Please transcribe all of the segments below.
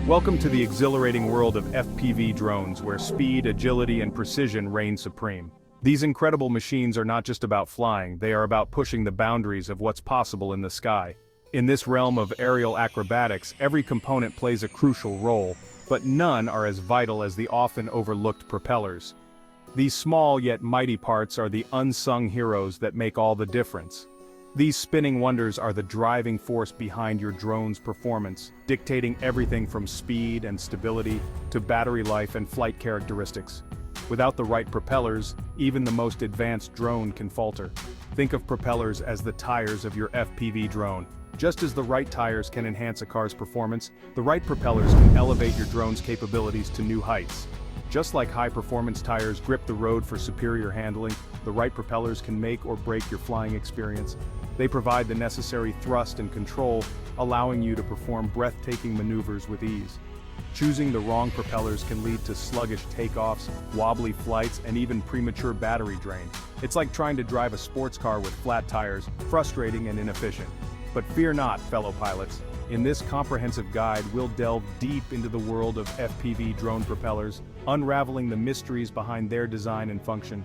Welcome to the exhilarating world of FPV drones, where speed, agility, and precision reign supreme. These incredible machines are not just about flying, they are about pushing the boundaries of what's possible in the sky. In this realm of aerial acrobatics, every component plays a crucial role, but none are as vital as the often overlooked propellers. These small yet mighty parts are the unsung heroes that make all the difference. These spinning wonders are the driving force behind your drone's performance, dictating everything from speed and stability to battery life and flight characteristics. Without the right propellers, even the most advanced drone can falter. Think of propellers as the tires of your FPV drone. Just as the right tires can enhance a car's performance, the right propellers can elevate your drone's capabilities to new heights. Just like high-performance tires grip the road for superior handling, the right propellers can make or break your flying experience. They provide the necessary thrust and control, allowing you to perform breathtaking maneuvers with ease. Choosing the wrong propellers can lead to sluggish takeoffs, wobbly flights, and even premature battery drain. It's like trying to drive a sports car with flat tires, frustrating and inefficient. But fear not, fellow pilots. In this comprehensive guide, we'll delve deep into the world of FPV drone propellers, unraveling the mysteries behind their design and function.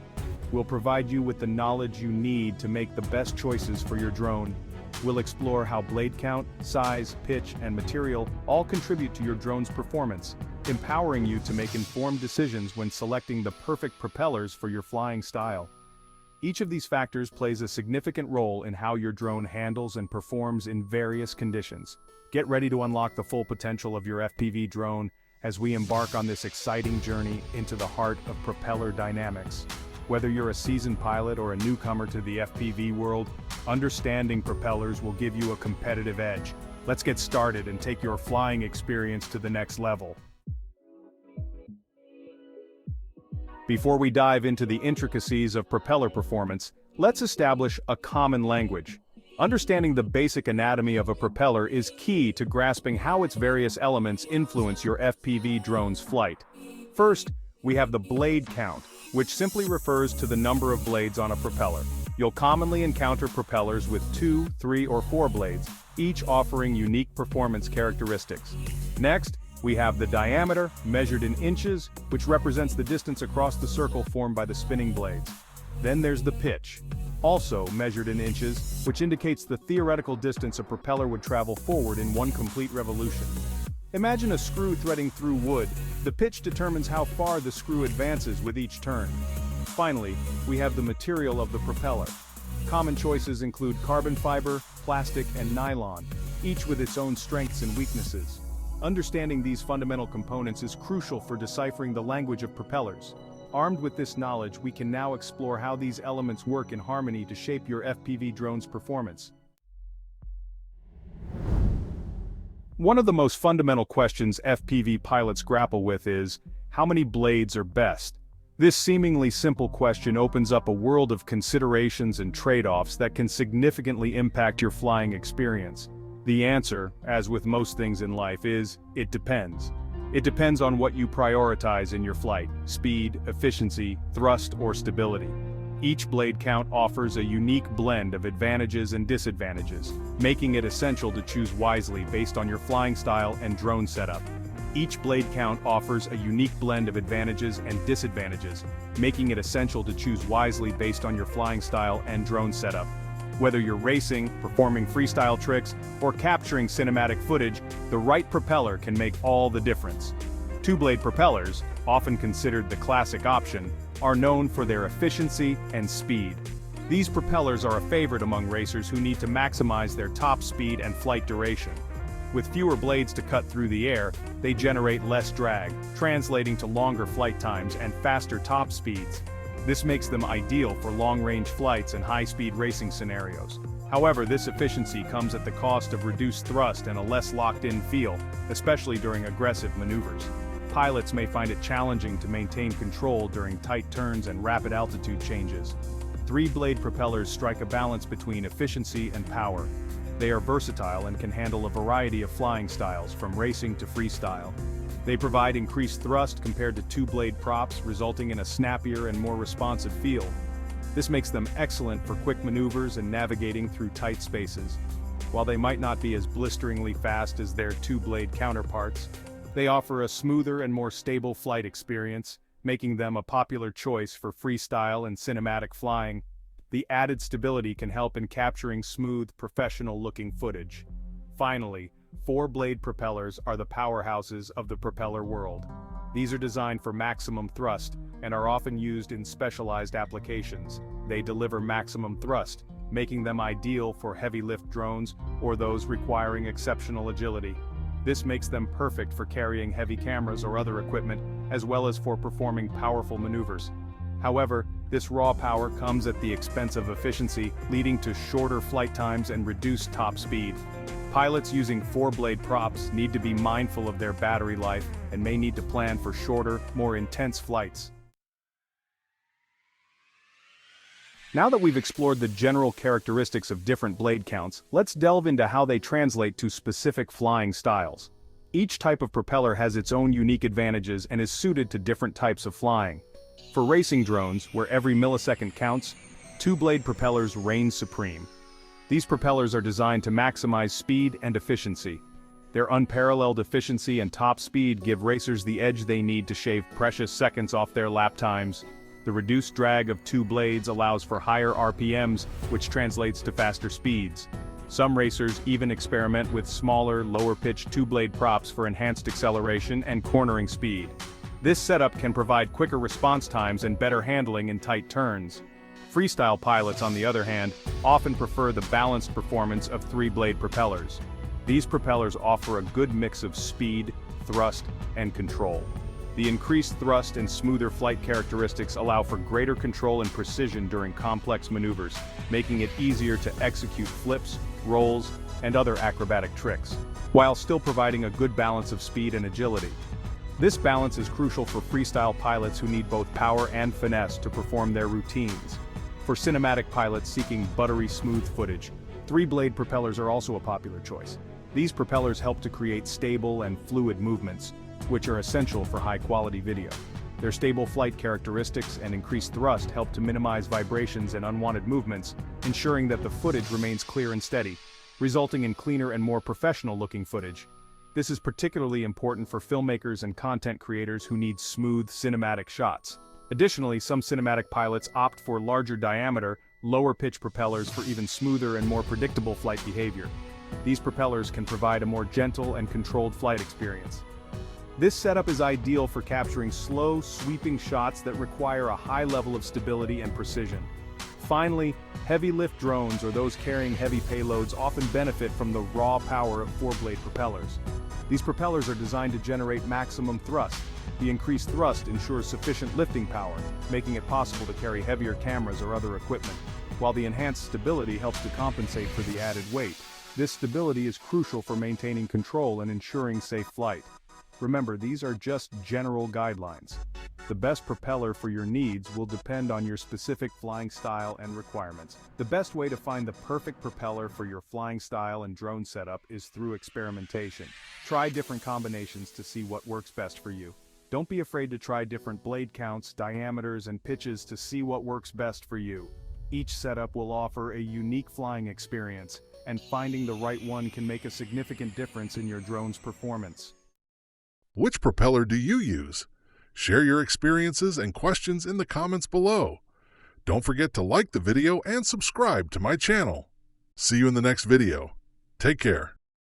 We'll provide you with the knowledge you need to make the best choices for your drone. We'll explore how blade count, size, pitch, and material all contribute to your drone's performance, empowering you to make informed decisions when selecting the perfect propellers for your flying style. Each of these factors plays a significant role in how your drone handles and performs in various conditions. Get ready to unlock the full potential of your FPV drone as we embark on this exciting journey into the heart of propeller dynamics. Whether you're a seasoned pilot or a newcomer to the FPV world, understanding propellers will give you a competitive edge. Let's get started and take your flying experience to the next level. Before we dive into the intricacies of propeller performance, let's establish a common language. Understanding the basic anatomy of a propeller is key to grasping how its various elements influence your FPV drone's flight. First, we have the blade count, which simply refers to the number of blades on a propeller. You'll commonly encounter propellers with 2, 3, or 4 blades, each offering unique performance characteristics. Next, we have the diameter, measured in inches, which represents the distance across the circle formed by the spinning blades. Then there's the pitch, also measured in inches, which indicates the theoretical distance a propeller would travel forward in one complete revolution. Imagine a screw threading through wood. The pitch determines how far the screw advances with each turn. Finally, we have the material of the propeller. Common choices include carbon fiber, plastic, and nylon, each with its own strengths and weaknesses. Understanding these fundamental components is crucial for deciphering the language of propellers. Armed with this knowledge, we can now explore how these elements work in harmony to shape your FPV drone's performance. One of the most fundamental questions FPV pilots grapple with is, how many blades are best? This seemingly simple question opens up a world of considerations and trade-offs that can significantly impact your flying experience. The answer, as with most things in life, is, it depends. It depends on what you prioritize in your flight: speed, efficiency, thrust, or stability. Each blade count offers a unique blend of advantages and disadvantages, making it essential to choose wisely based on your flying style and drone setup. Each blade count offers a unique blend of advantages and disadvantages, making it essential to choose wisely based on your flying style and drone setup. Whether you're racing, performing freestyle tricks, or capturing cinematic footage, the right propeller can make all the difference. Two-blade propellers, often considered the classic option, are known for their efficiency and speed. These propellers are a favorite among racers who need to maximize their top speed and flight duration. With fewer blades to cut through the air, they generate less drag, translating to longer flight times and faster top speeds. This makes them ideal for long-range flights and high-speed racing scenarios. However, this efficiency comes at the cost of reduced thrust and a less locked-in feel, especially during aggressive maneuvers. Pilots may find it challenging to maintain control during tight turns and rapid altitude changes. Three-blade propellers strike a balance between efficiency and power. They are versatile and can handle a variety of flying styles, from racing to freestyle. They provide increased thrust compared to two-blade props, resulting in a snappier and more responsive feel. This makes them excellent for quick maneuvers and navigating through tight spaces. While they might not be as blisteringly fast as their two-blade counterparts, they offer a smoother and more stable flight experience, making them a popular choice for freestyle and cinematic flying. The added stability can help in capturing smooth, professional-looking footage. Finally, four-blade propellers are the powerhouses of the propeller world. These are designed for maximum thrust and are often used in specialized applications. They deliver maximum thrust, making them ideal for heavy-lift drones or those requiring exceptional agility. This makes them perfect for carrying heavy cameras or other equipment, as well as for performing powerful maneuvers. However, this raw power comes at the expense of efficiency, leading to shorter flight times and reduced top speed. Pilots using four-blade props need to be mindful of their battery life and may need to plan for shorter, more intense flights. Now that we've explored the general characteristics of different blade counts, let's delve into how they translate to specific flying styles. Each type of propeller has its own unique advantages and is suited to different types of flying. For racing drones, where every millisecond counts, two-blade propellers reign supreme. These propellers are designed to maximize speed and efficiency. Their unparalleled efficiency and top speed give racers the edge they need to shave precious seconds off their lap times. The reduced drag of two blades allows for higher RPMs, which translates to faster speeds. Some racers even experiment with smaller, lower-pitched two-blade props for enhanced acceleration and cornering speed. This setup can provide quicker response times and better handling in tight turns. Freestyle pilots, on the other hand, often prefer the balanced performance of three-blade propellers. These propellers offer a good mix of speed, thrust, and control. The increased thrust and smoother flight characteristics allow for greater control and precision during complex maneuvers, making it easier to execute flips, rolls, and other acrobatic tricks, while still providing a good balance of speed and agility. This balance is crucial for freestyle pilots who need both power and finesse to perform their routines. For cinematic pilots seeking buttery smooth footage, three-blade propellers are also a popular choice. These propellers help to create stable and fluid movements, which are essential for high-quality video. Their stable flight characteristics and increased thrust help to minimize vibrations and unwanted movements, ensuring that the footage remains clear and steady, resulting in cleaner and more professional-looking footage. This is particularly important for filmmakers and content creators who need smooth, cinematic shots. Additionally, some cinematic pilots opt for larger diameter, lower-pitch propellers for even smoother and more predictable flight behavior. These propellers can provide a more gentle and controlled flight experience. This setup is ideal for capturing slow, sweeping shots that require a high level of stability and precision. Finally, heavy-lift drones or those carrying heavy payloads often benefit from the raw power of four-blade propellers. These propellers are designed to generate maximum thrust. The increased thrust ensures sufficient lifting power, making it possible to carry heavier cameras or other equipment, while the enhanced stability helps to compensate for the added weight. This stability is crucial for maintaining control and ensuring safe flight. Remember, these are just general guidelines. The best propeller for your needs will depend on your specific flying style and requirements. The best way to find the perfect propeller for your flying style and drone setup is through experimentation. Try different combinations to see what works best for you. Don't be afraid to try different blade counts, diameters, and pitches to see what works best for you. Each setup will offer a unique flying experience, and finding the right one can make a significant difference in your drone's performance. Which propeller do you use? Share your experiences and questions in the comments below. Don't forget to like the video and subscribe to my channel. See you in the next video. Take care.